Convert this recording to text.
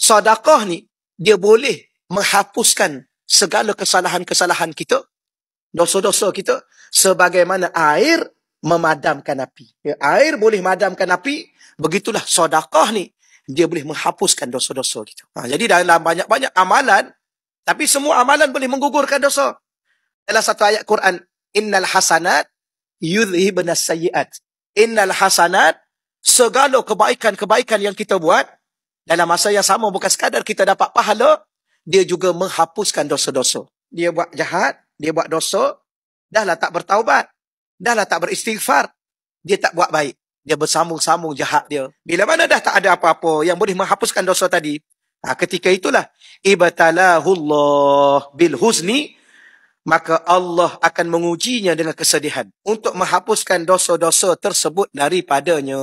sedekah ni, dia boleh menghapuskan segala kesalahan-kesalahan kita, dosa-dosa kita, sebagaimana air memadamkan api. Ya, air boleh memadamkan api, begitulah sedekah ni, dia boleh menghapuskan dosa-dosa kita. Jadi dalam banyak-banyak amalan, tapi semua amalan boleh menggugurkan dosa. Dalam satu ayat Quran, innal hasanat yudhibnas sayyiat. Innal hasanat, segala kebaikan-kebaikan yang kita buat, dalam masa yang sama bukan sekadar kita dapat pahala, dia juga menghapuskan dosa-dosa. Dia buat jahat, dia buat dosa, dahlah tak bertaubat, dahlah tak beristighfar, dia tak buat baik, dia bersambung-sambung jahat dia. Bila mana dah tak ada apa-apa yang boleh menghapuskan dosa tadi, ketika itulah ibtalahullah bil huzni, maka Allah akan mengujinya dengan kesedihan untuk menghapuskan dosa-dosa tersebut daripadanya.